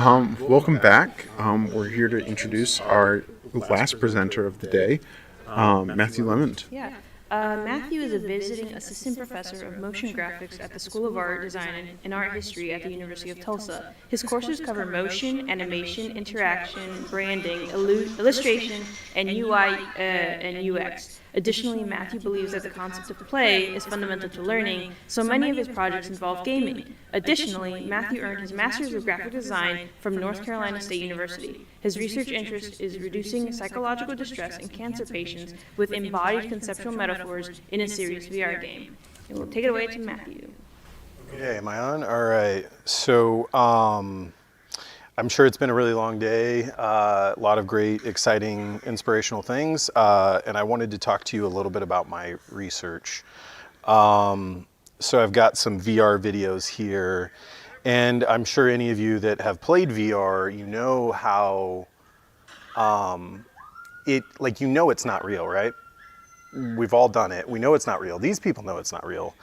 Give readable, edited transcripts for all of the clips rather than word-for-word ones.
Welcome back. We're here to introduce our last presenter of the day, Matthew Lemond. Yeah. Matthew is a visiting assistant professor of motion graphics at the School of Art, Design, and Art History at the University of Tulsa. His courses cover motion, animation, interaction, branding, illustration, and UI and UX. Additionally, Matthew believes that the concept of play is fundamental to learning, so many of his projects involve gaming. Additionally, Matthew earned his Master's of Graphic Design from North Carolina State University. His research interest is reducing psychological distress in cancer patients with embodied conceptual metaphors in a serious VR game. And we'll take it away to Matthew. Okay, am I on? All right. So I'm sure it's been a really long day, a lot of great, exciting, inspirational things, and I wanted to talk to you a little bit about my research. So I've got some VR videos here, and I'm sure any of you that have played VR, you know how it's not real, right? We've all done it. We know it's not real. These people know it's not real,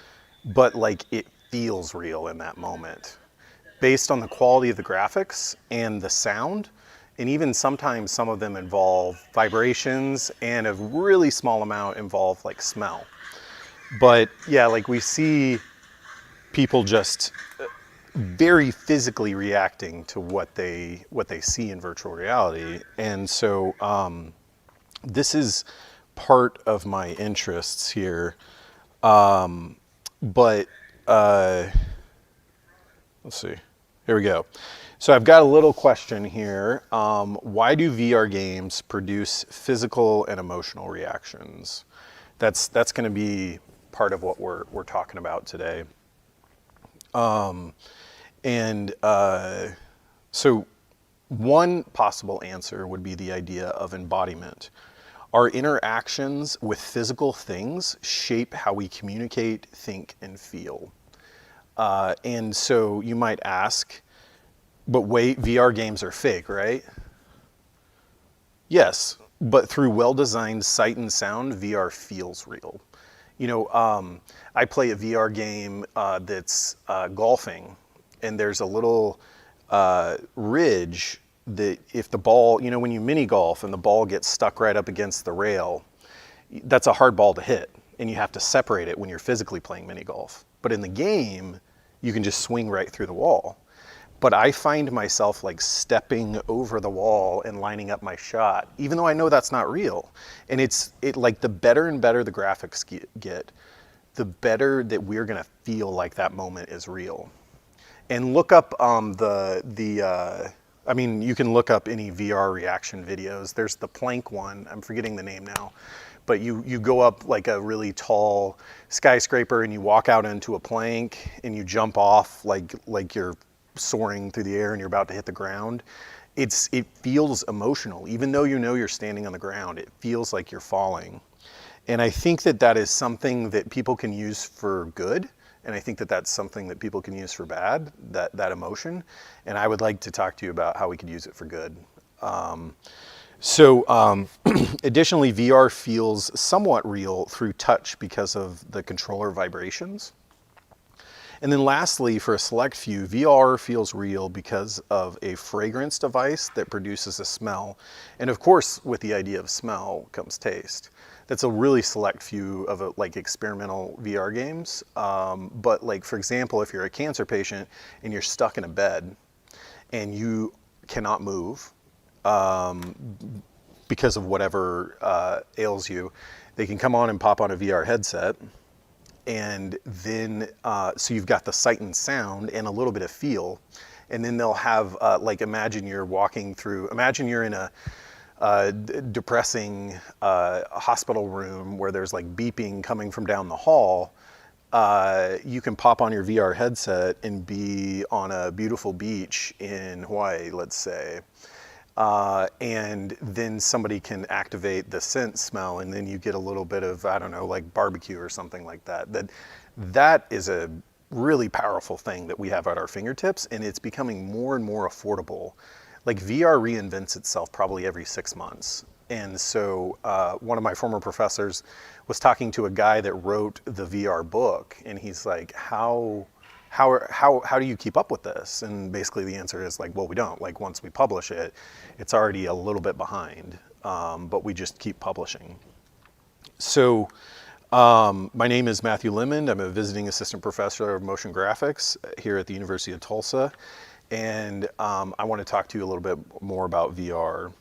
but like it feels real in that moment based on the quality of the graphics and the sound. And even sometimes some of them involve vibrations, and a really small amount involve like smell. But yeah, like we see people just very physically reacting to what they see in virtual reality. And so this is part of my interests here. Let's see, here we go. So I've got a little question here. Why do VR games produce physical and emotional reactions? That's going to be part of what we're talking about today. So one possible answer would be the idea of embodiment. Our interactions with physical things shape how we communicate, think, and feel. And so you might ask, but wait, VR games are fake, right? Yes, but through well-designed sight and sound, VR feels real. You know, I play a VR game that's golfing, and there's a little ridge that if the ball, you know, when you mini golf and the ball gets stuck right up against the rail, that's a hard ball to hit, and you have to separate it when you're physically playing mini golf. But in the game, you can just swing right through the wall. But I find myself like stepping over the wall and lining up my shot, even though I know that's not real. And it like the better and better the graphics get, the better that we're gonna feel like that moment is real. And look up I mean, you can look up any VR reaction videos. There's the plank one, I'm forgetting the name now, but you go up like a really tall skyscraper and you walk out into a plank and you jump off like you're soaring through the air and you're about to hit the ground. It feels emotional. Even though you know you're standing on the ground, it feels like you're falling. And I think that is something that people can use for good. And I think that that's something that people can use for bad, that emotion. And I would like to talk to you about how we could use it for good. Additionally, VR feels somewhat real through touch because of the controller vibrations. And then lastly, for a select few, VR feels real because of a fragrance device that produces a smell. And of course, with the idea of smell comes taste. That's a really select few of like experimental VR games. But like, for example, if you're a cancer patient and you're stuck in a bed and you cannot move because of whatever ails you, they can come on and pop on a VR headset. And then, so you've got the sight and sound and a little bit of feel. And then they'll have, like, imagine you're in a depressing hospital room where there's like beeping coming from down the hall. You can pop on your VR headset and be on a beautiful beach in Hawaii, let's say. And then somebody can activate the scent smell, and then you get a little bit of, I don't know, like barbecue or something like that. That is a really powerful thing that we have at our fingertips, and it's becoming more and more affordable. Like VR reinvents itself probably every 6 months. And so one of my former professors was talking to a guy that wrote the VR book, and he's like, how how do you keep up with this? And basically the answer is like, well, we don't. Like once we publish it, it's already a little bit behind, but we just keep publishing. So my name is Matthew Lemond. I'm a visiting assistant professor of motion graphics here at the University of Tulsa. And I want to talk to you a little bit more about VR.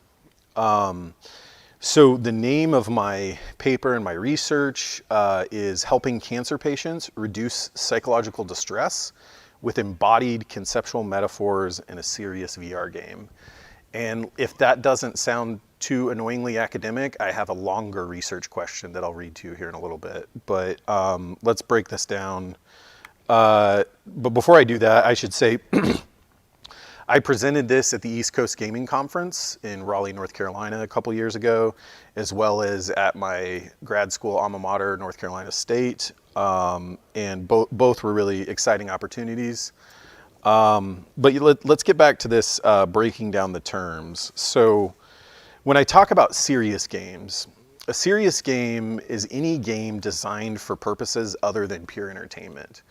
So the name of my paper and my research is Helping Cancer Patients Reduce Psychological Distress with Embodied Conceptual Metaphors in a Serious VR Game. And if that doesn't sound too annoyingly academic, I have a longer research question that I'll read to you here in a little bit. But let's break this down. But before I do that, I should say I presented this at the East Coast Gaming Conference in Raleigh, North Carolina a couple years ago, as well as at my grad school alma mater, North Carolina State. And both were really exciting opportunities. But let's get back to this breaking down the terms. So when I talk about serious games, a serious game is any game designed for purposes other than pure entertainment.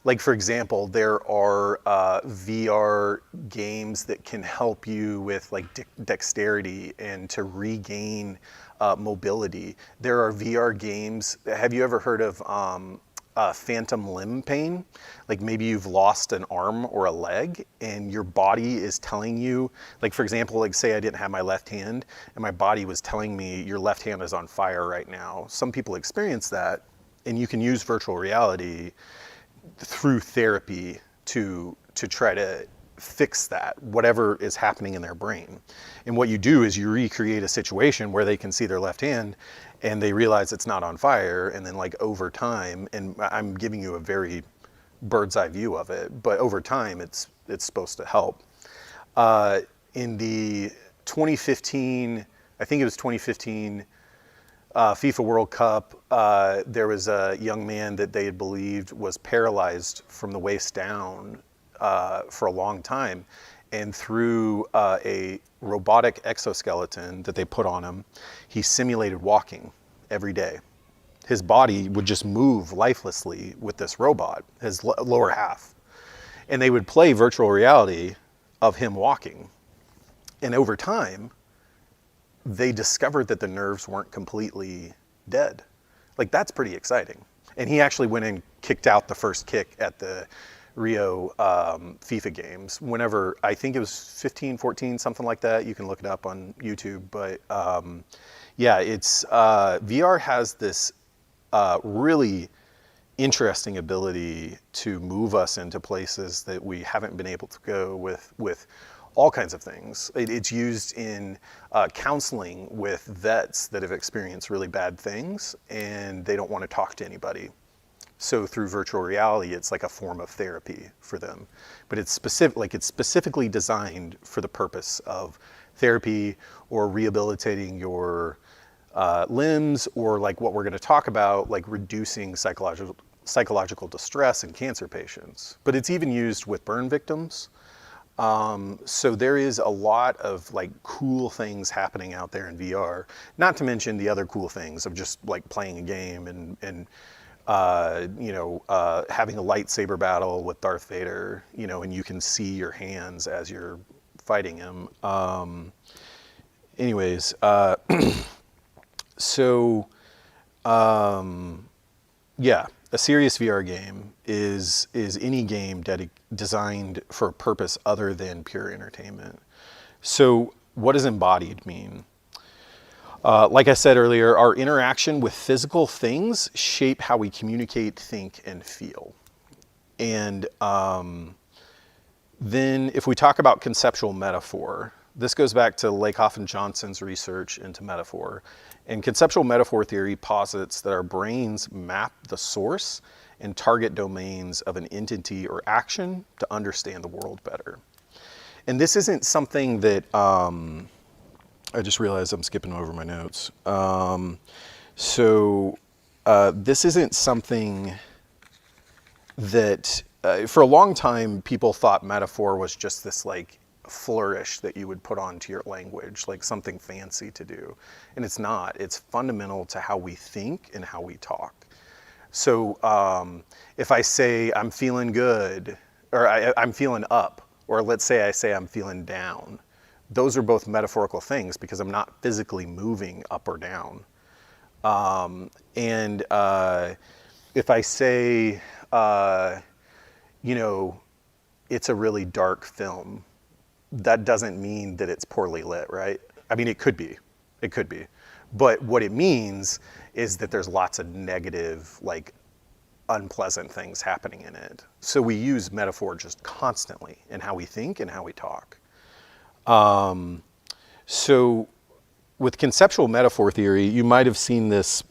Like for example, there are VR games that can help you with like dexterity and to regain mobility. There are VR games. Have you ever heard of phantom limb pain? Like maybe you've lost an arm or a leg and your body is telling you, like for example, like say I didn't have my left hand and my body was telling me your left hand is on fire right now. Some people experience that, and you can use virtual reality through therapy to try to fix that, whatever is happening in their brain. And what you do is you recreate a situation where they can see their left hand and they realize it's not on fire, and then like over time, and I'm giving you a very bird's eye view of it, but over time it's supposed to help. In the 2015, I think it was 2015 FIFA World Cup, there was a young man that they had believed was paralyzed from the waist down for a long time. And through a robotic exoskeleton that they put on him, he simulated walking every day. His body would just move lifelessly with this robot, his lower half. And they would play virtual reality of him walking. And over time, they discovered that the nerves weren't completely dead. Like that's pretty exciting. And he actually went and kicked out the first kick at the Rio FIFA games whenever, I think it was 15, 14, something like that. You can look it up on YouTube. But yeah, it's VR has this really interesting ability to move us into places that we haven't been able to go with all kinds of things. It's used in counseling with vets that have experienced really bad things and they don't want to talk to anybody. So through virtual reality, it's like a form of therapy for them. But it's specific, like it's specifically designed for the purpose of therapy or rehabilitating your limbs, or like what we're going to talk about, like reducing psychological distress in cancer patients. But it's even used with burn victims. So there is a lot of like cool things happening out there in VR, not to mention the other cool things of just like playing a game and having a lightsaber battle with Darth Vader, and you can see your hands as you're fighting him. Anyways, so yeah, a serious VR game is any game designed for a purpose other than pure entertainment. So what does embodied mean? Like I said earlier, our interaction with physical things shape how we communicate, think, and feel. And then if we talk about conceptual metaphor, this goes back to Lakoff and Johnson's research into metaphor. And conceptual metaphor theory posits that our brains map the source and target domains of an entity or action to understand the world better. And this isn't something that, I just realized I'm skipping over my notes. This isn't something that, for a long time, people thought metaphor was just this like flourish that you would put onto your language, like something fancy to do. And it's not. It's fundamental to how we think and how we talk. So if I say I'm feeling good, or I'm feeling up, or let's say I say I'm feeling down, those are both metaphorical things because I'm not physically moving up or down. And if I say, it's a really dark film, that doesn't mean that it's poorly lit, right? I mean, it could be. It could be. But what it means is that there's lots of negative, like, unpleasant things happening in it. So we use metaphor just constantly in how we think and how we talk. So with conceptual metaphor theory, you might have seen this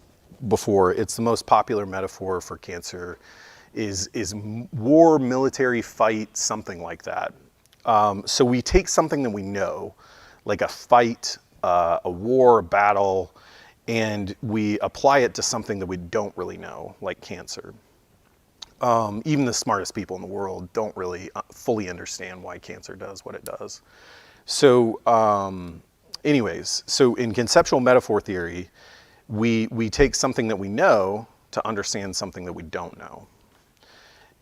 before. It's the most popular metaphor for cancer is war, military fight, something like that. So we take something that we know, like a fight, a war, a battle, and we apply it to something that we don't really know, like cancer. Even the smartest people in the world don't really fully understand why cancer does what it does. So anyways, so in conceptual metaphor theory, we take something that we know to understand something that we don't know.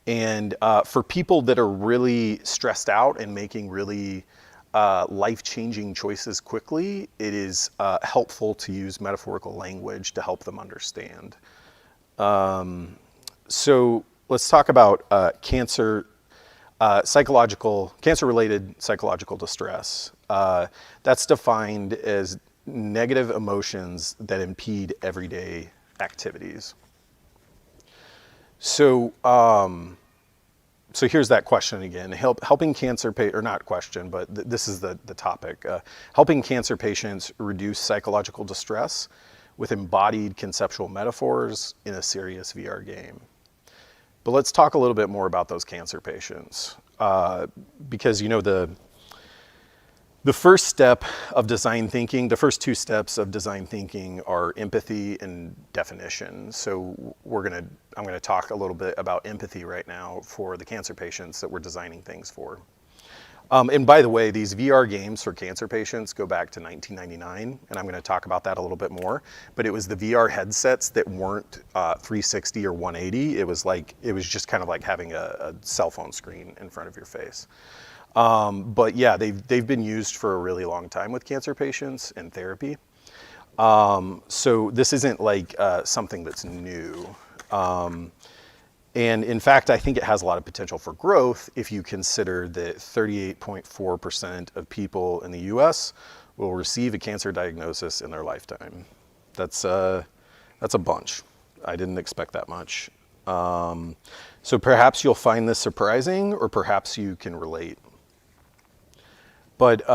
And for people that are really stressed out and making really life-changing choices quickly, it is helpful to use metaphorical language to help them understand. So let's talk about cancer-related psychological distress. That's defined as negative emotions that impede everyday activities. So, so here's that question again. Helping cancer or not question, but this is the topic. Helping cancer patients reduce psychological distress with embodied conceptual metaphors in a serious VR game. But let's talk a little bit more about those cancer patients, because the first step of design thinking, the first two steps of design thinking are empathy and definition. So I'm gonna talk a little bit about empathy right now for the cancer patients that we're designing things for. And by the way, these VR games for cancer patients go back to 1999, and I'm gonna talk about that a little bit more. But it was the VR headsets that weren't 360 or 180. It was just kind of like having a cell phone screen in front of your face. But yeah, they've been used for a really long time with cancer patients in therapy. So this isn't like something that's new. And in fact, I think it has a lot of potential for growth if you consider that 38.4% of people in the US will receive a cancer diagnosis in their lifetime. That's a bunch. I didn't expect that much. So perhaps you'll find this surprising, or perhaps you can relate. But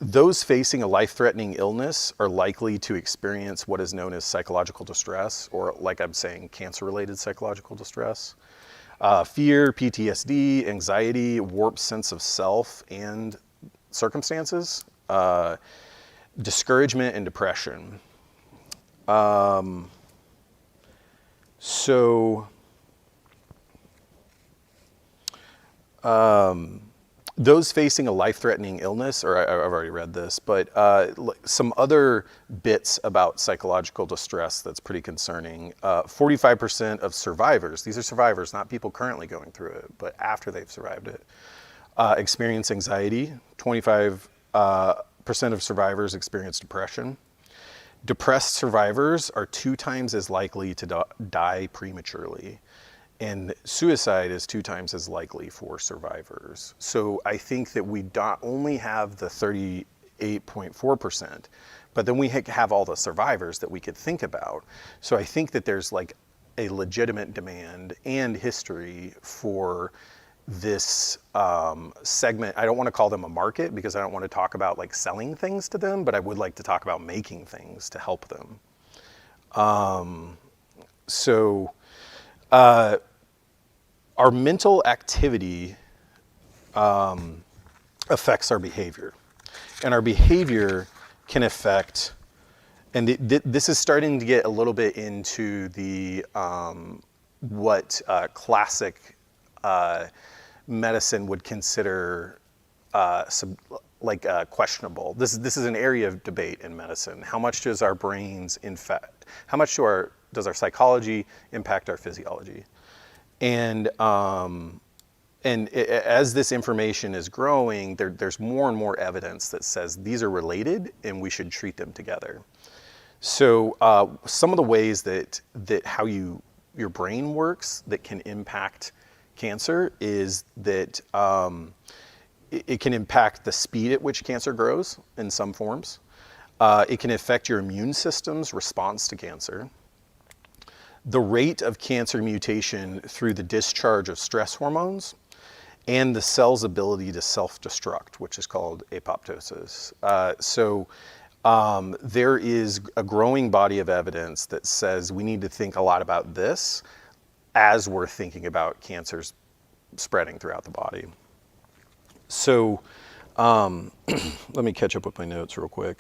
those facing a life-threatening illness are likely to experience what is known as psychological distress, or like I'm saying, cancer-related psychological distress. Fear, PTSD, anxiety, warped sense of self and circumstances, discouragement and depression. Those facing a life-threatening illness, or I've already read this, but some other bits about psychological distress that's pretty concerning. 45% of survivors, these are survivors, not people currently going through it, but after they've survived it, experience anxiety. 25% of survivors experience depression. Depressed survivors are 2 times as likely to die prematurely. And suicide is 2 times as likely for survivors. So I think that we not only have the 38.4%, but then we have all the survivors that we could think about. So I think that there's like a legitimate demand and history for this segment. I don't want to call them a market because I don't want to talk about like selling things to them, but I would like to talk about making things to help them. Our mental activity affects our behavior, and our behavior can affect, and this is starting to get a little bit into the what classic medicine would consider questionable. This is an area of debate in medicine. How much does our brains how much does our psychology impact our physiology? And as this information is growing, there's more and more evidence that says these are related and we should treat them together. So some of the ways that how your brain works that can impact cancer is that it can impact the speed at which cancer grows in some forms. It can affect your immune system's response to cancer. The rate of cancer mutation through the discharge of stress hormones, and the cell's ability to self-destruct, which is called apoptosis. There is a growing body of evidence that says we need to think a lot about this as we're thinking about cancers spreading throughout the body. So let me catch up with my notes real quick.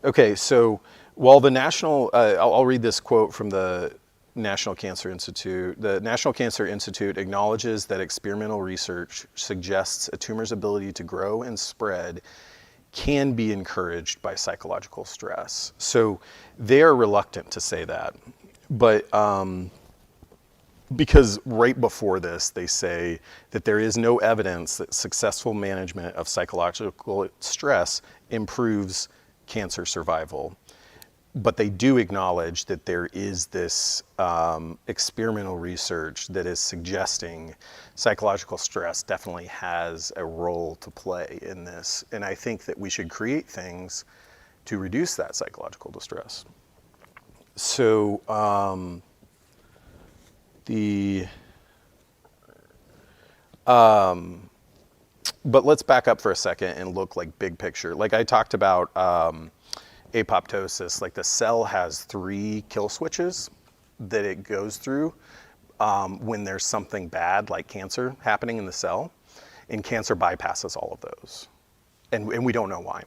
Okay, so while the National, I'll read this quote from the National Cancer Institute. The National Cancer Institute acknowledges that experimental research suggests a tumor's ability to grow and spread can be encouraged by psychological stress. So they are reluctant to say that, but because right before this, they say that there is no evidence that successful management of psychological stress improves cancer survival. But they do acknowledge that there is this experimental research that is suggesting psychological stress definitely has a role to play in this. And I think that we should create things to reduce that psychological distress. So but let's back up for a second and look like big picture. Like I talked about apoptosis, like the cell has 3 kill switches that it goes through when there's something bad like cancer happening in the cell, and cancer bypasses all of those. And we don't know why.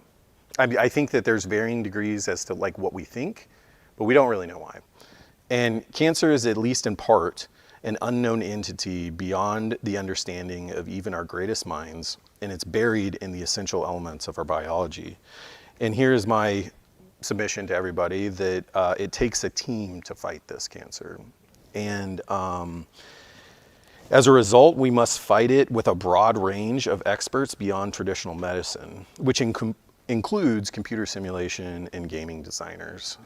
I think that there's varying degrees as to like what we think, but we don't really know why. And cancer is, at least in part, an unknown entity beyond the understanding of even our greatest minds, and it's buried in the essential elements of our biology. And here's my submission to everybody that it takes a team to fight this cancer. And as a result, we must fight it with a broad range of experts beyond traditional medicine, which includes computer simulation and gaming designers.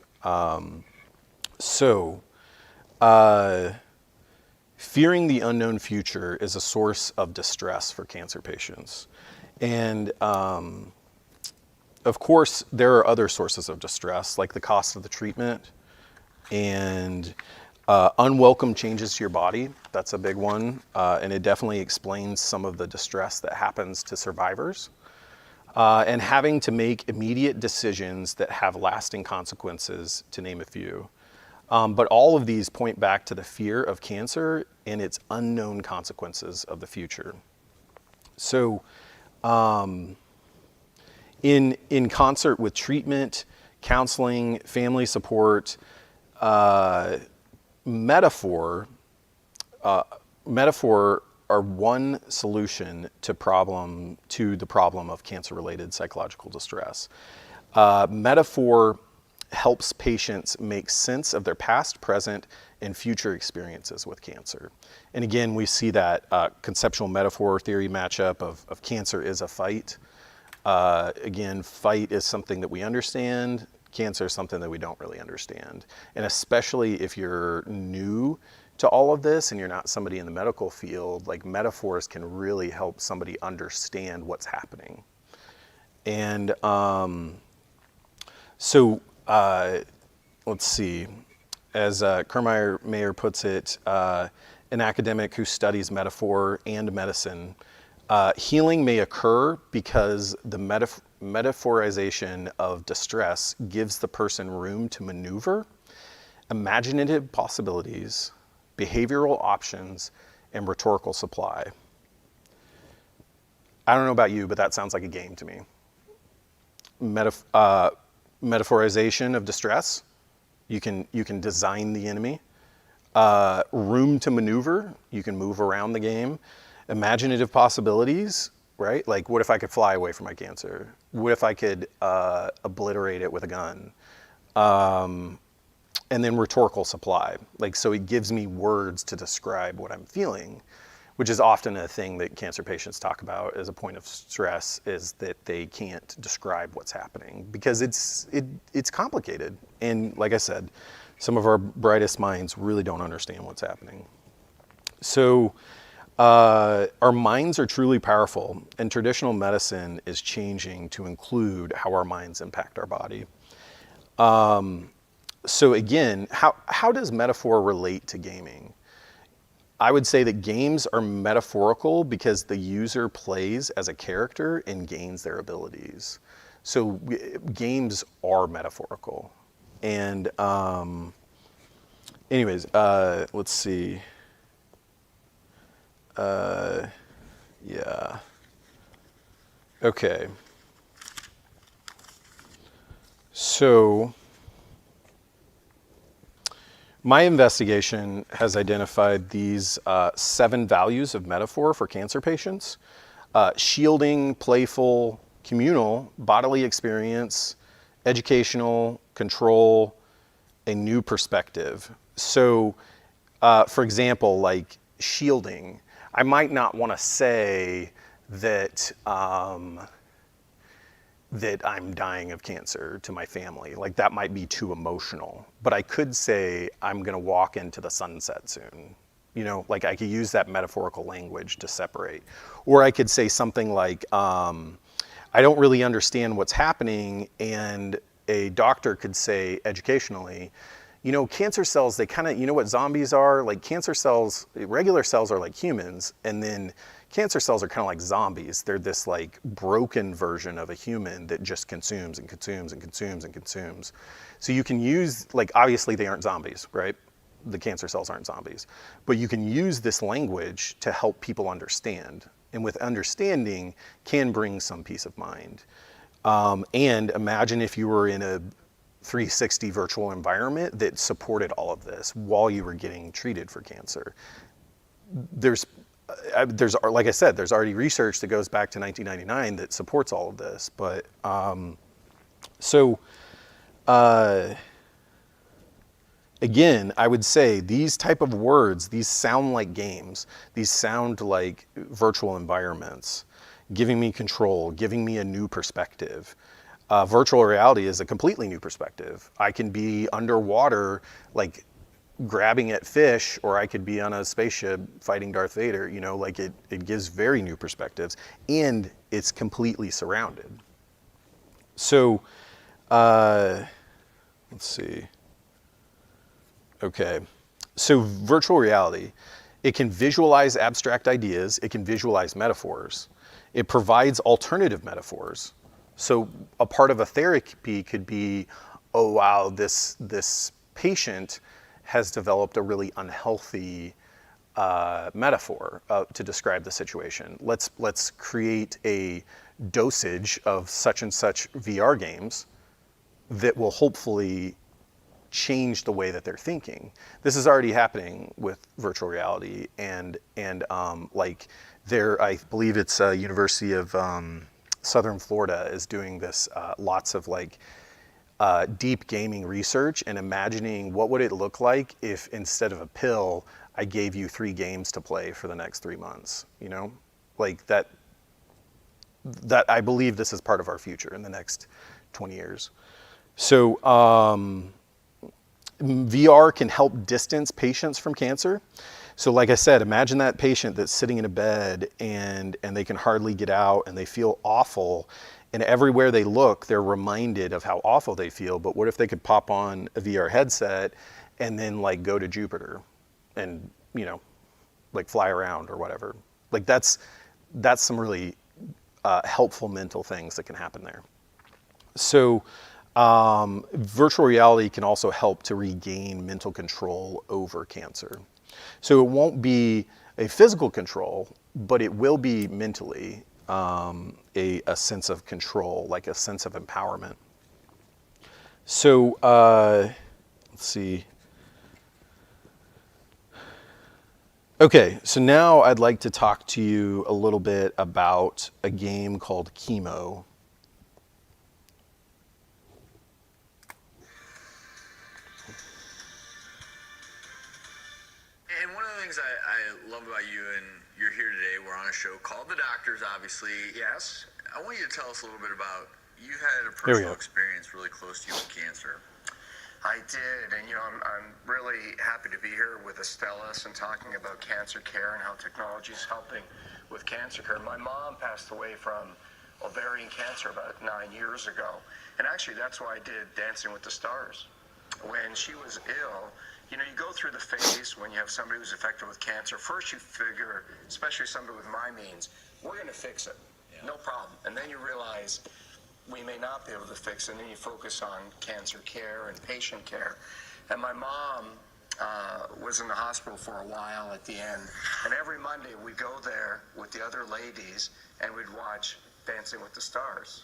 Fearing the unknown future is a source of distress for cancer patients. And of course, there are other sources of distress, like the cost of the treatment and unwelcome changes to your body. That's a big one. And it definitely explains some of the distress that happens to survivors. And having to make immediate decisions that have lasting consequences, to name a few. But all of these point back to the fear of cancer and its unknown consequences of the future. So in concert with treatment, counseling, family support, metaphor are one solution to the problem of cancer-related psychological distress. Metaphor helps patients make sense of their past, present, and future experiences with cancer. And again, we see that conceptual metaphor theory matchup of cancer is a fight. Again, fight is something that we understand. Cancer is something that we don't really understand. And especially if you're new to all of this and you're not somebody in the medical field, like metaphors can really help somebody understand what's happening. And let's see, as Kermeyer Mayer puts it, an academic who studies metaphor and medicine, healing may occur because the metaphorization of distress gives the person room to maneuver imaginative possibilities, behavioral options, and rhetorical supply. I don't know about you, but that sounds like a game to me. metaphorization of distress. You can design the enemy. Room to maneuver. You can move around the game. Imaginative possibilities, right? Like, what if I could fly away from my cancer? What if I could obliterate it with a gun? And then rhetorical supply. Like, so it gives me words to describe what I'm feeling, which is often a thing that cancer patients talk about as a point of stress, is that they can't describe what's happening because it's complicated. And like I said, some of our brightest minds really don't understand what's happening. So our minds are truly powerful, and traditional medicine is changing to include how our minds impact our body. So again, how does metaphor relate to gaming? I would say that games are metaphorical because the user plays as a character and gains their abilities. So games are metaphorical. And anyways, let's see. Yeah. Okay. So my investigation has identified these 7 values of metaphor for cancer patients: shielding, playful, communal, bodily experience, educational, control, a new perspective. So, for example, like shielding, I might not want to say that that I'm dying of cancer to my family. Like, that might be too emotional. But I could say I'm going to walk into the sunset soon. You know, like, I could use that metaphorical language to separate. Or I could say something like, I don't really understand what's happening, and a doctor could say educationally, you know, cancer cells, they kind of, you know what zombies are? Like, cancer cells, regular cells are like humans, and then cancer cells are kind of like zombies. They're this like broken version of a human that just consumes and consumes and consumes and consumes. So you can use, like, obviously they aren't zombies, right? The cancer cells aren't zombies. But you can use this language to help people understand. And with understanding can bring some peace of mind. And imagine if you were in a 360 virtual environment that supported all of this while you were getting treated for cancer. There's, like I said, there's already research that goes back to 1999 that supports all of this. But again, I would say these type of words, these sound like games. These sound like virtual environments, giving me control, giving me a new perspective. Virtual reality is a completely new perspective. I can be underwater, like grabbing at fish, or I could be on a spaceship fighting Darth Vader. You know, like it gives very new perspectives, and it's completely surrounded. So, let's see. Okay, so virtual reality, it can visualize abstract ideas, it can visualize metaphors. It provides alternative metaphors. So a part of a therapy could be, oh wow, this patient has developed a really unhealthy metaphor to describe the situation. Let's create a dosage of such and such VR games that will hopefully change the way that they're thinking. This is already happening with virtual reality, and like there, I believe it's University of Southern Florida is doing this, lots of like deep gaming research and imagining what would it look like if instead of a pill, I gave you 3 games to play for the next 3 months, you know? Like that I believe this is part of our future in the next 20 years. So VR can help distance patients from cancer. So like I said, imagine that patient that's sitting in a bed and they can hardly get out and they feel awful, and everywhere they look, they're reminded of how awful they feel. But what if they could pop on a VR headset and then like go to Jupiter and, you know, like fly around or whatever? Like that's some really helpful mental things that can happen there. So virtual reality can also help to regain mental control over cancer. So it won't be a physical control, but it will be mentally a sense of control, like a sense of empowerment. So let's see. Okay, so now I'd like to talk to you a little bit about a game called Chemo. And one of the things I love about you, and you're here today, we're on a show called The Doctors, obviously. Yes. I want you to tell us a little bit about, you had a There we personal go. experience really close to you with cancer. I did, and I'm really happy to be here with Astellas and talking about cancer care and how technology is helping with cancer care. My mom passed away from ovarian cancer about 9 years ago, and actually that's why I did Dancing with the Stars. When she was ill, you go through the phase when you have somebody who's affected with cancer. First you figure, especially somebody with my means, we're going to fix it, no problem. And then you realize we may not be able to fix it, and then you focus on cancer care and patient care. And my mom was in the hospital for a while at the end, and every Monday we'd go there with the other ladies and we'd watch Dancing with the Stars.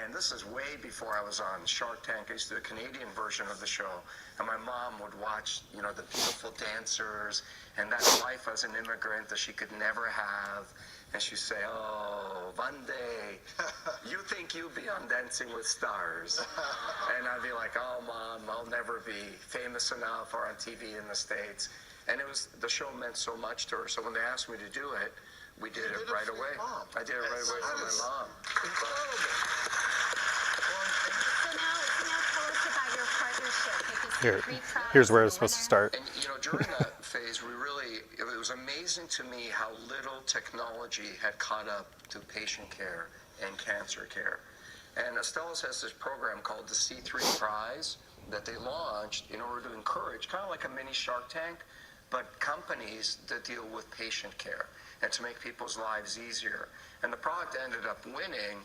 And this is way before I was on Shark Tank. I used to do a Canadian version of the show, and my mom would watch, the beautiful dancers and that life as an immigrant that she could never have. And she'd say, "Oh, one day, you think you'll be on Dancing with Stars." And I'd be like, "Oh, Mom, I'll never be famous enough or on TV in the States." And the show meant so much to her. So when they asked me to do it, we did it right away. I did it right away for my mom. Incredible. So now tell us about your partnership with the Here, three tribes here's where I and was supposed to winner. start. And during that phase, it was amazing to me how little technology had caught up to patient care and cancer care. And Astellas has this program called the C3 Prize that they launched in order to encourage, kind of like a mini Shark Tank, but companies that deal with patient care and to make people's lives easier. And the product ended up winning,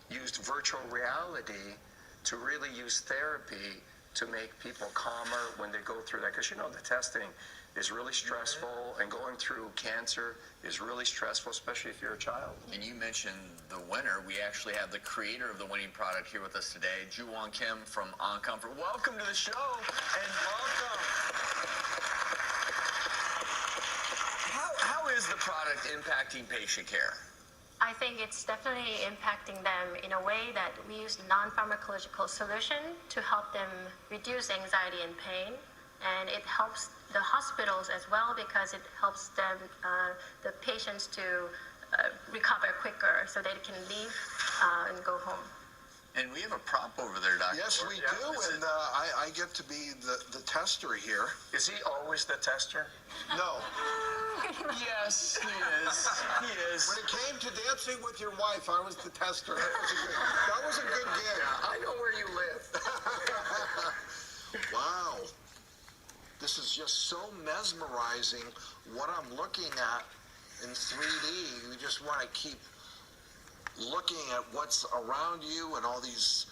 used virtual reality to really use therapy to make people calmer when they go through that. Because the testing is really stressful, and going through cancer is really stressful, especially if you're a child. And you mentioned the winner. We actually have the creator of the winning product here with us today, Ju-Won Kim from Uncomfort. Welcome to the show, and welcome. How is the product impacting patient care? I think it's definitely impacting them in a way that we use non-pharmacological solution to help them reduce anxiety and pain. And it helps the hospitals as well because it helps them, the patients to recover quicker so they can leave and go home. And we have a prop over there, Doctor. Yes, we do, and I get to be the tester here. Is he always the tester? No, Yes, he is. He is. when it came to dancing with your wife, I was the tester. That was a good gig. I know where you live. Wow. This is just so mesmerizing what I'm looking at in 3D. You just want to keep looking at what's around you and all these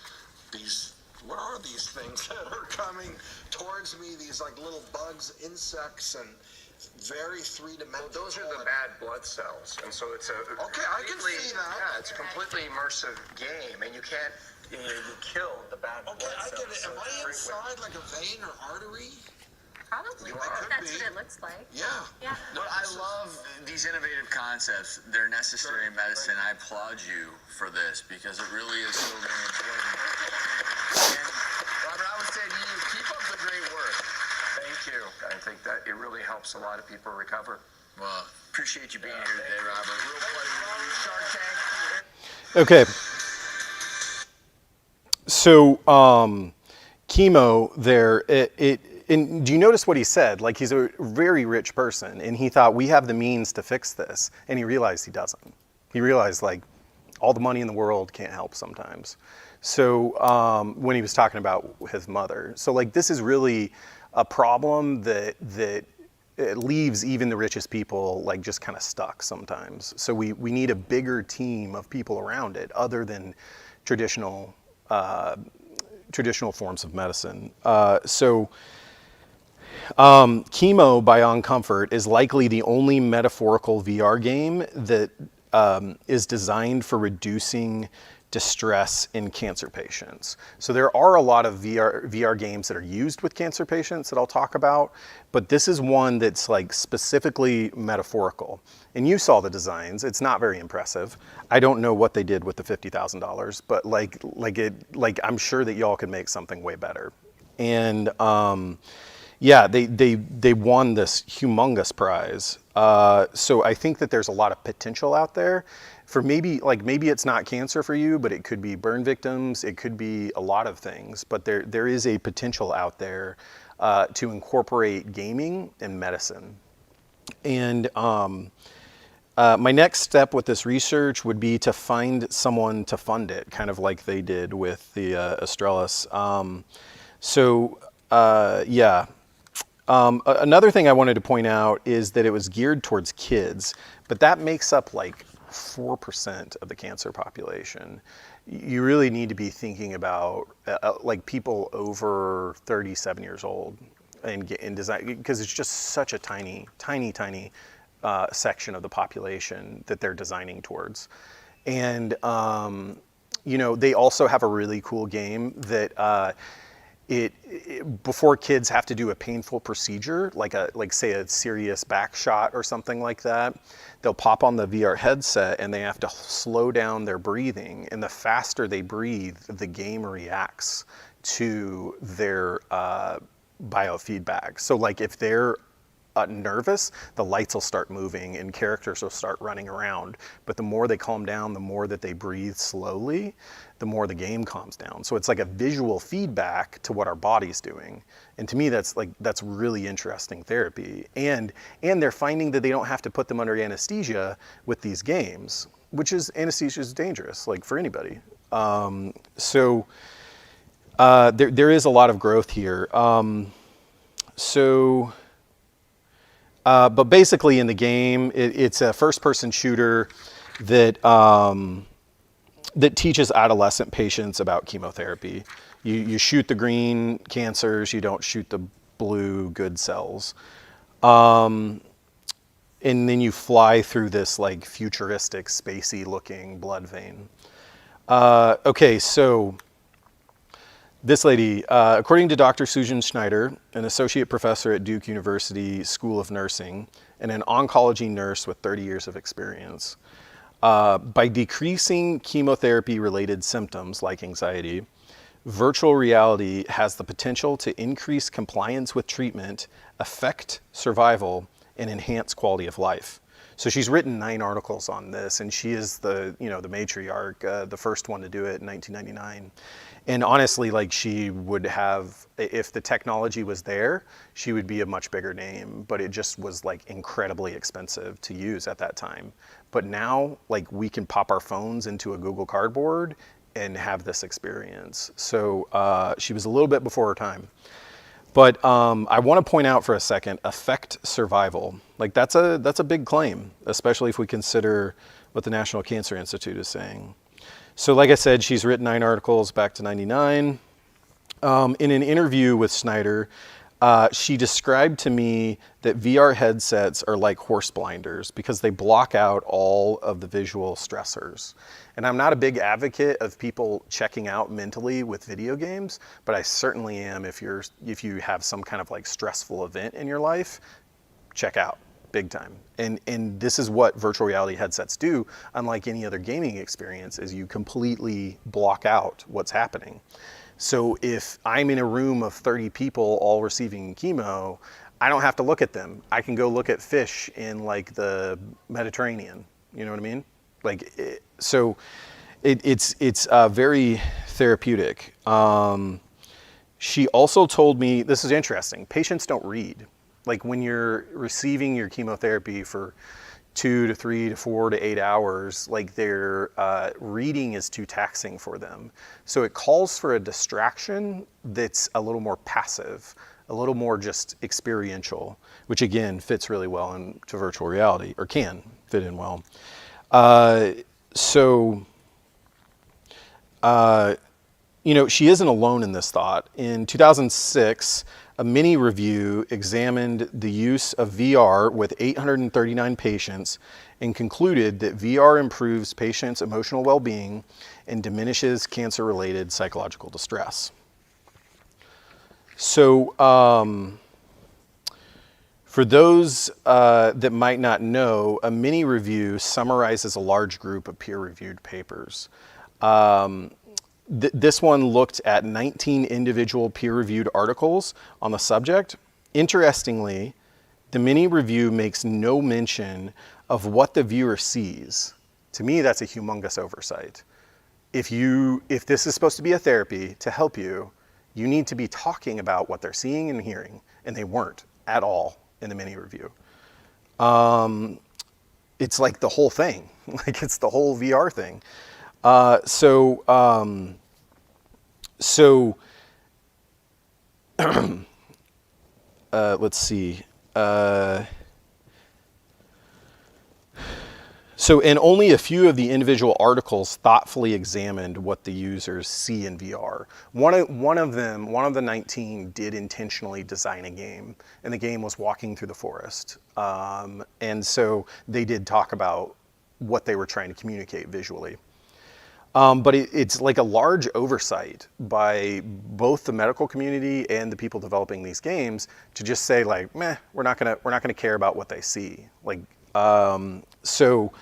what are these things that are coming towards me? These like little bugs, insects, and very three-dimensional. Well, those are the bad blood cells, and so it's a Okay, I can see that. Yeah, it's a completely immersive game, and you can't you kill the bad blood Okay, I cells. get it. so Am I it's a great way. inside like a vein or artery? Probably. I could That's be. what it looks like. Yeah. Yeah. But I love these innovative concepts. They're necessary in medicine. I applaud you for this because it really is so very important. And Robert, I would say to you, keep up the great work. Thank you. I think that it really helps a lot of people recover. Well, appreciate you being here today, Robert. Real pleasure. Shark Tank. Okay. So, chemo there, and do you notice what he said? Like, he's a very rich person, and he thought, we have the means to fix this, and he realized he doesn't. He realized, like, all the money in the world can't help sometimes. So, when he was talking about his mother. So, like, this is really a problem that it leaves even the richest people, like, just kind of stuck sometimes. So we need a bigger team of people around it other than traditional forms of medicine. Chemo by Uncomfort is likely the only metaphorical VR game that is designed for reducing distress in cancer patients. So there are a lot of VR games that are used with cancer patients that I'll talk about, but this is one that's like specifically metaphorical. And you saw the designs. It's not very impressive. I don't know what they did with the $50,000, but like I'm sure that y'all could make something way better. And yeah, they won this humongous prize. So I think that there's a lot of potential out there for maybe it's not cancer for you, but it could be burn victims. It could be a lot of things, but there is a potential out there to incorporate gaming and medicine. And my next step with this research would be to find someone to fund it, kind of like they did with the Astralis. Yeah. Another thing I wanted to point out is that it was geared towards kids, but that makes up like 4% of the cancer population. You really need to be thinking about like people over 37 years old in design, because it's just such a tiny section of the population that they're designing towards. And you know, they also have a really cool game that before kids have to do a painful procedure, like say a serious back shot or something like that, they'll pop on the VR headset and they have to slow down their breathing. And the faster they breathe, the game reacts to their biofeedback. So like if they're nervous, the lights will start moving and characters will start running around. But the more they calm down, the more that they breathe slowly, the more the game calms down. So it's like a visual feedback to what our body's doing. And to me, that's really interesting therapy. And they're finding that they don't have to put them under anesthesia with these games, which is, anesthesia is dangerous, like for anybody. There is a lot of growth here. But basically in the game, it's a first-person shooter that that teaches adolescent patients about chemotherapy. You shoot the green cancers, you don't shoot the blue good cells. And then you fly through this like futuristic, spacey looking blood vein. Okay, so this lady, according to Dr. Susan Schneider, an associate professor at Duke University School of Nursing and an oncology nurse with 30 years of experience, by decreasing chemotherapy-related symptoms like anxiety, virtual reality has the potential to increase compliance with treatment, affect survival, and enhance quality of life. So she's written 9 articles on this, and she is the matriarch, the first one to do it in 1999. And honestly, like she would have, if the technology was there, she would be a much bigger name, but it just was like incredibly expensive to use at that time. But now, like we can pop our phones into a Google Cardboard and have this experience. So she was a little bit before her time. But I want to point out for a second, affect survival. Like that's a big claim, especially if we consider what the National Cancer Institute is saying. So like I said, she's written 9 articles back to 99. In an interview with Snyder, she described to me that VR headsets are like horse blinders because they block out all of the visual stressors. And I'm not a big advocate of people checking out mentally with video games, but I certainly am if you have some kind of like stressful event in your life, check out. Big time. And this is what virtual reality headsets do, unlike any other gaming experience, is you completely block out what's happening. So if I'm in a room of 30 people all receiving chemo, I don't have to look at them. I can go look at fish in like the Mediterranean. You know what I mean? Like, it's very therapeutic. She also told me, this is interesting, patients don't read. Like when you're receiving your chemotherapy for 2 to 3 to 4 to 8 hours, like their reading is too taxing for them. So it calls for a distraction that's a little more passive, a little more just experiential, which again fits really well into virtual reality, or can fit in well. She isn't alone in this thought. In 2006, a mini review examined the use of VR with 839 patients and concluded that VR improves patients' emotional well-being and diminishes cancer-related psychological distress. So, for those that might not know, a mini review summarizes a large group of peer-reviewed papers. This one looked at 19 individual peer-reviewed articles on the subject. Interestingly, the mini review makes no mention of what the viewer sees. To me, that's a humongous oversight. If this is supposed to be a therapy to help you, you need to be talking about what they're seeing and hearing, and they weren't at all in the mini review. It's like the whole thing, like it's the whole VR thing. Let's see. And only a few of the individual articles thoughtfully examined what the users see in VR. One of the 19 did intentionally design a game, and the game was walking through the forest. And so they did talk about what they were trying to communicate visually. But it's like a large oversight by both the medical community and the people developing these games to just say like, meh, we're not gonna care about what they see. Like, so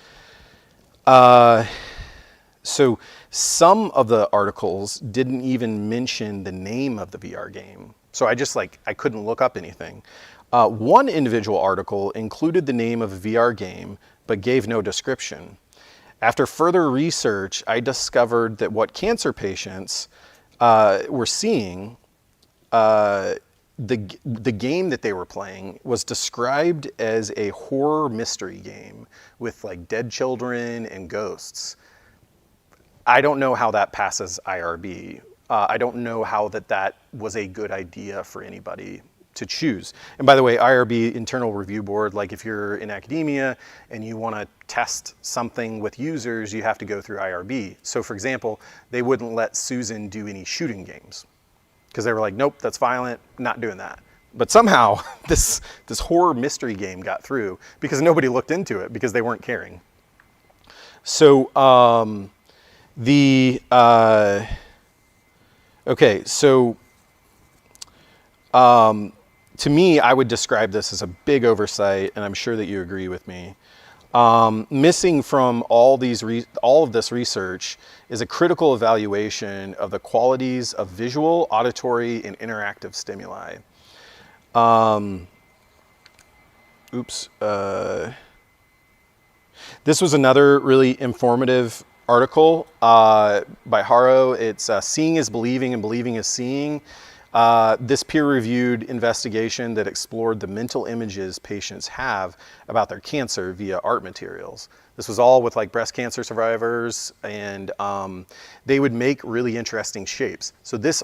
some of the articles didn't even mention the name of the VR game. So I couldn't look up anything. One individual article included the name of a VR game, but gave no description. After further research, I discovered that what cancer patients were seeing, the game that they were playing was described as a horror mystery game with like dead children and ghosts. I don't know how that passes IRB. I don't know how that was a good idea for anybody to choose. And by the way, IRB, Internal Review Board, like if you're in academia and you want to test something with users, you have to go through IRB. So for example, they wouldn't let Susan do any shooting games because they were like, nope, that's violent, not doing that. But somehow this horror mystery game got through because nobody looked into it because they weren't caring. So to me, I would describe this as a big oversight, and I'm sure that you agree with me. Missing from all of this research is a critical evaluation of the qualities of visual, auditory, and interactive stimuli. This was another really informative article by Haro. It's Seeing is Believing and Believing is Seeing. This peer-reviewed investigation that explored the mental images patients have about their cancer via art materials. This was all with like breast cancer survivors, and they would make really interesting shapes. So this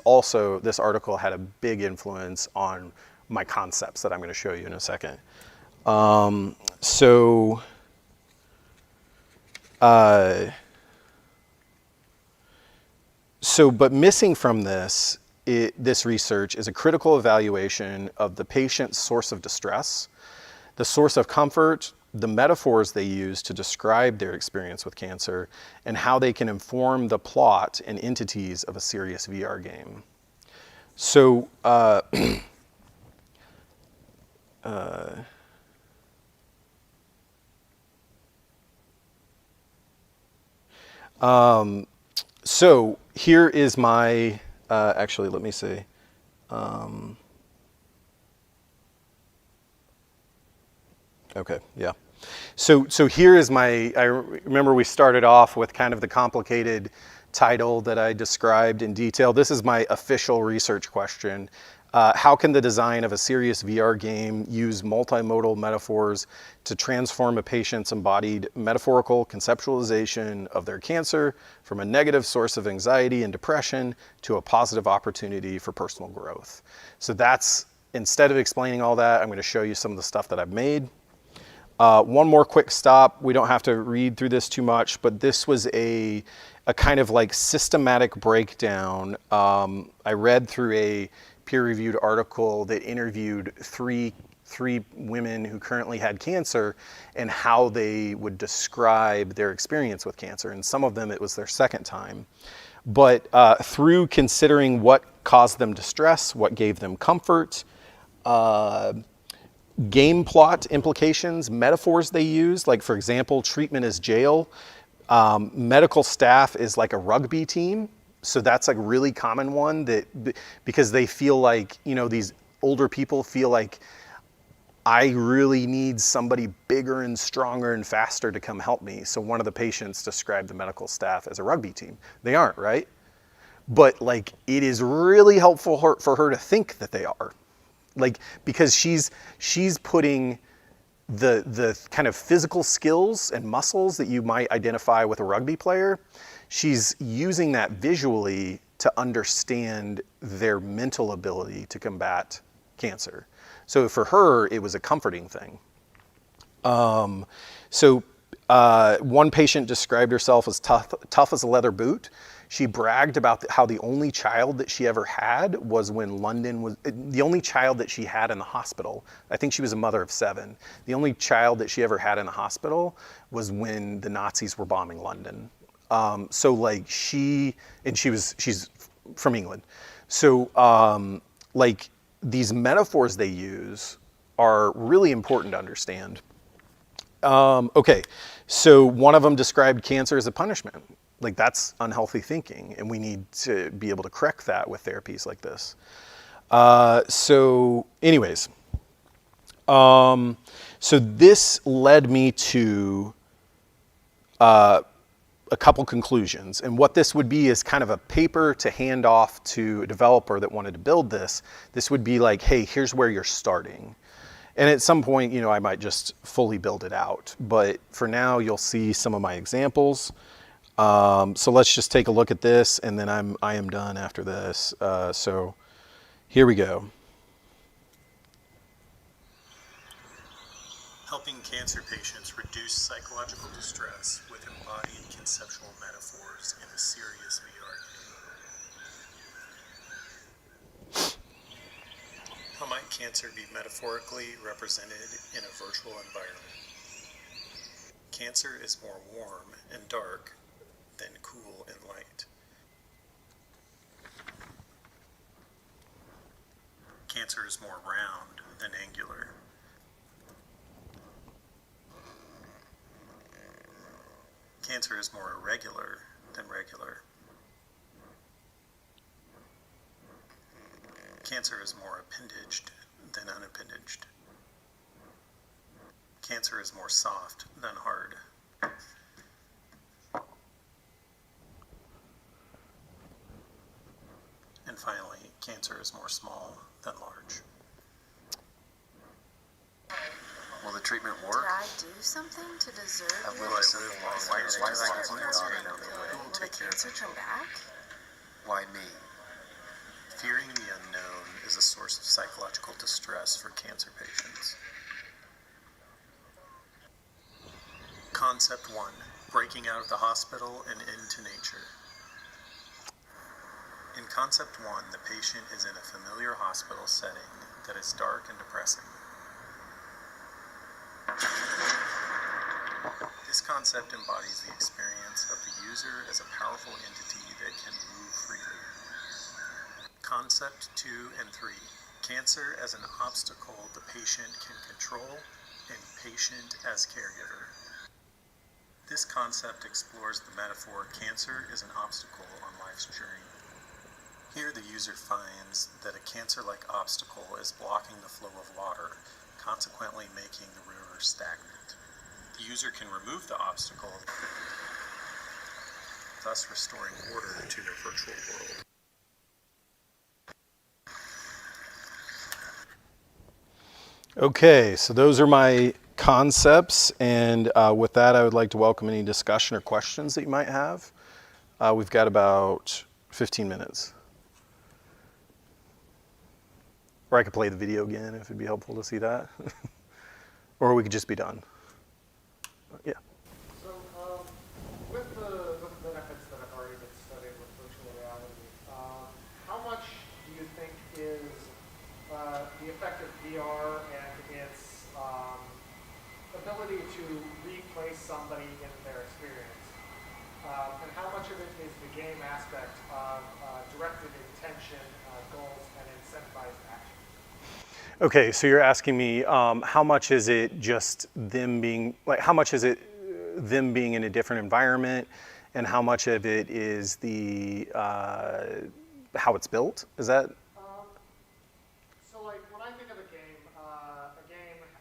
article had a big influence on my concepts that I'm going to show you in a second. But missing from this research is a critical evaluation of the patient's source of distress, the source of comfort, the metaphors they use to describe their experience with cancer, and how they can inform the plot and entities of a serious VR game. So, so here is my, actually, let me see. Okay, yeah. So here is my, I remember we started off with kind of the complicated title that I described in detail. This is my official research question. How can the design of a serious VR game use multimodal metaphors to transform a patient's embodied metaphorical conceptualization of their cancer from a negative source of anxiety and depression to a positive opportunity for personal growth? So that's, instead of explaining all that, I'm going to show you some of the stuff that I've made. One more quick stop. We don't have to read through this too much, but this was a kind of like systematic breakdown. I read through a peer-reviewed article that interviewed three women who currently had cancer and how they would describe their experience with cancer. And some of them, it was their second time. But through considering what caused them distress, what gave them comfort, game plot implications, metaphors they use, like for example, treatment is jail. Medical staff is like a rugby team. So that's like a really common one, that because they feel like, you know, these older people feel like, I really need somebody bigger and stronger and faster to come help me. So one of the patients described the medical staff as a rugby team. They aren't, right? But like, it is really helpful for her to think that they are. Like, because she's putting the kind of physical skills and muscles that you might identify with a rugby player, she's using that visually to understand their mental ability to combat cancer. So for her, it was a comforting thing. One patient described herself as tough as a leather boot. She bragged about how the only child that she ever had was when London was, the only child that she had in the hospital. I think she was a mother of 7. The only child that she ever had in the hospital was when the Nazis were bombing London. So like she's from England. So like these metaphors they use are really important to understand. Okay, so one of them described cancer as a punishment. Like that's unhealthy thinking, and we need to be able to correct that with therapies like this. So anyways, so this led me to a couple conclusions. And what this would be is kind of a paper to hand off to a developer that wanted to build this. This would be like, hey, here's where you're starting. And at some point, you know, I might just fully build it out. But for now, you'll see some of my examples. So let's just take a look at this, and then I am done after this. So here we go. Helping cancer patients reduce psychological distress with embodied conceptual metaphors in a serious VR game. How might cancer be metaphorically represented in a virtual environment? Cancer is more warm and dark than cool and light. Cancer is more round than angular. Cancer is more irregular than regular. Cancer is more appendaged than unappendaged. Cancer is more soft than hard. And finally, cancer is more small than large. Will the treatment work? Did I do something to deserve Will your I live long? Why cancer my daughter come know back? Will the cancer come back? Why me? Fearing the unknown is a source of psychological distress for cancer patients. Concept 1, breaking out of the hospital and into nature. In concept 1, the patient is in a familiar hospital setting that is dark and depressing. This concept embodies the experience of the user as a powerful entity that can move freely. Concept 2 and 3, cancer as an obstacle the patient can control, and patient as caregiver. This concept explores the metaphor cancer is an obstacle on life's journey. Here the user finds that a cancer-like obstacle is blocking the flow of water, consequently making the river stagnant. The user can remove the obstacle, thus restoring order to their virtual world. Okay, so those are my concepts, and with that, I would like to welcome any discussion or questions that you might have. We've got about 15 minutes. Or I could play the video again if it'd be helpful to see that. Or we could just be done. Yeah. So, with the benefits that have already been studied with virtual reality, how much do you think is to replace somebody in their experience? And how much of it is the game aspect of directed intention, goals, and incentivized action? Okay, so you're asking me how much is it just them being, like how much is it them being in a different environment, and how much of it is the how it's built? Is that? So like when I think of a game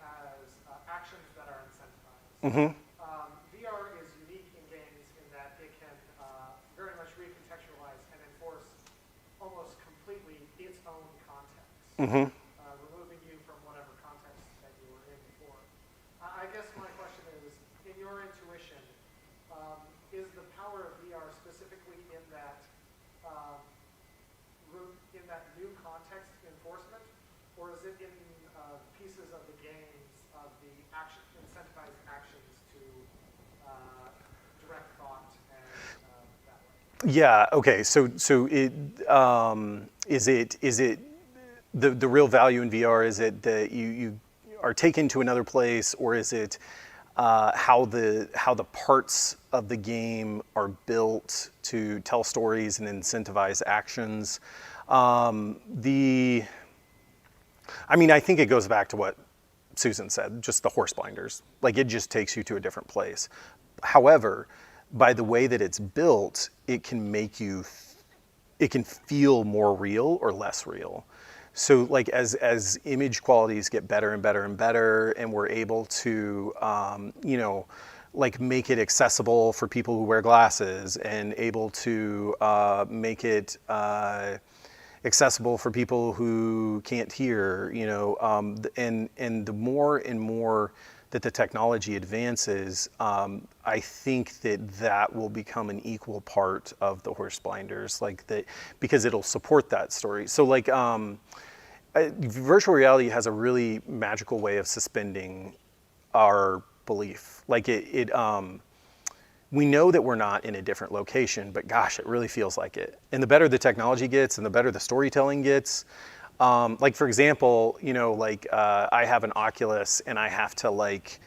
has actions that are incentivized. VR is unique in games in that it can very much recontextualize and enforce almost completely its own context. Removing you from whatever context that you were in before. I guess my question is, in your intuition, is the power of VR specifically in that new context enforcement, or is it in pieces of the games of the incentivized actions to direct thought and that way? Yeah. Okay. So it is it the real value in VR? Is it that you are taken to another place, or is it how the parts of the game are built to tell stories and incentivize actions? I think it goes back to what Susan said, just the horse blinders. Like it just takes you to a different place. However, by the way that it's built, it can feel more real or less real. So like as image qualities get better and better and better, and we're able to, like make it accessible for people who wear glasses, and able to make it accessible for people who can't hear, and the more and more that the technology advances, I think that will become an equal part of the horse blinders, like that, because it'll support that story. So like virtual reality has a really magical way of suspending our belief. Like we know that we're not in a different location, but gosh, it really feels like it. And the better the technology gets, and the better the storytelling gets. Like for example, I have an Oculus, and I have to like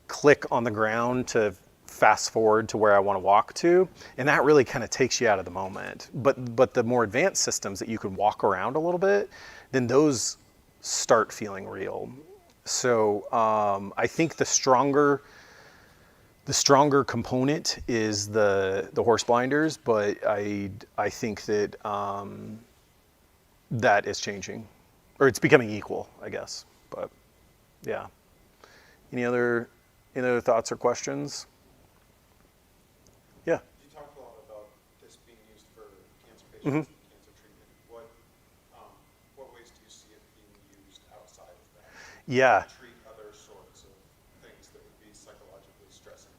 click on the ground to fast forward to where I want to walk to, and that really kind of takes you out of the moment. But the more advanced systems that you can walk around a little bit, then those start feeling real. So I think the stronger component is the horse blinders, but I think that that is changing, or it's becoming equal, I guess. But yeah, any other thoughts or questions? Yeah. You talked a lot about this being used for cancer patients and cancer treatment. What ways do you see it being used outside of that? Yeah. To treat other sorts of things that would be psychologically stressing.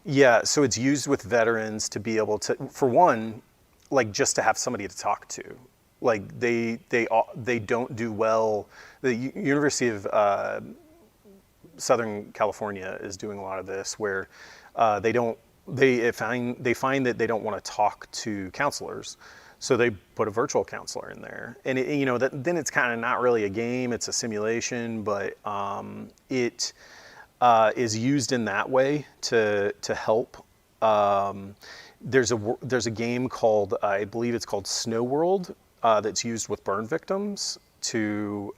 Yeah, so it's used with veterans to be able to, for one, like just to have somebody to talk to. Like they don't do well. The University of Southern California is doing a lot of this, where they find that they don't want to talk to counselors, so they put a virtual counselor in there, and then it's kind of not really a game; it's a simulation, but it is used in that way to help. There's a game called, I believe it's called Snow World, that's used with burn victims to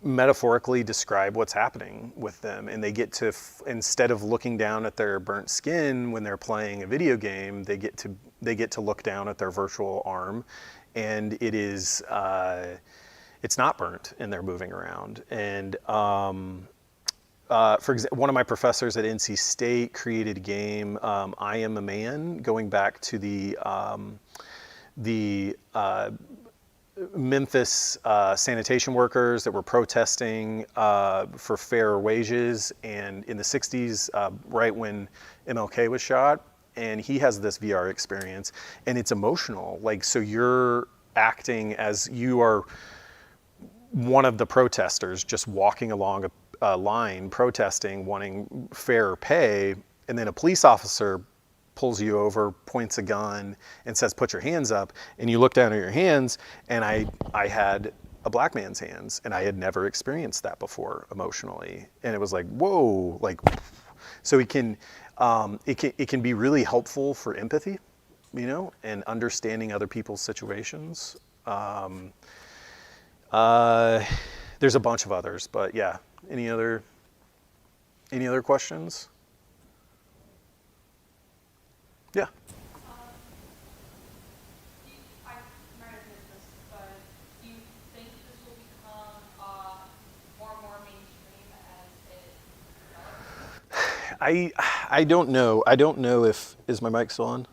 metaphorically describe what's happening with them, and they get to instead of looking down at their burnt skin when they're playing a video game, they get to look down at their virtual arm, and it is it's not burnt, and they're moving around. And for example, one of my professors at NC State created a game, I Am a Man, going back to the Memphis sanitation workers that were protesting for fair wages, and in the 60s, right when MLK was shot, and he has this VR experience, and it's emotional. Like, so you're acting as you are one of the protesters, just walking along a line protesting, wanting fair pay, and then a police officer pulls you over, points a gun, and says, "Put your hands up." And you look down at your hands, and I had a black man's hands, and I had never experienced that before emotionally, and it was like, whoa, like, so it can be really helpful for empathy, you know, and understanding other people's situations. There's a bunch of others, but yeah. Any other questions? Yeah. I might have missed this, but do you think this will become more and more mainstream as it develops? I don't know. I don't know if, is my mic still on?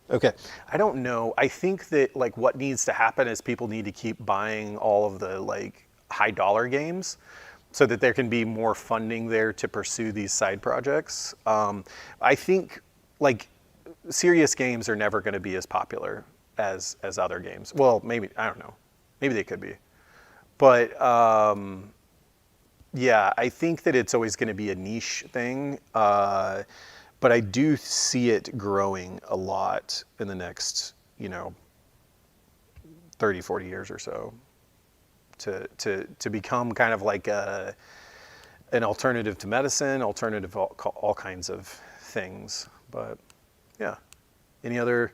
Okay. I don't know. I think that like what needs to happen is people need to keep buying all of the like high dollar games so that there can be more funding there to pursue these side projects. I think like serious games are never going to be as popular as other games. Well, maybe, I don't know. Maybe they could be. But yeah, I think that it's always going to be a niche thing. But I do see it growing a lot in the next, 30, 40 years or so. To become kind of like an alternative to medicine, alternative to all kinds of things. But yeah, any other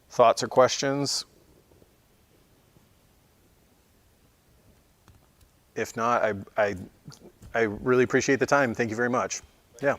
thoughts or questions? If not, I really appreciate the time. Thank you very much. Yeah.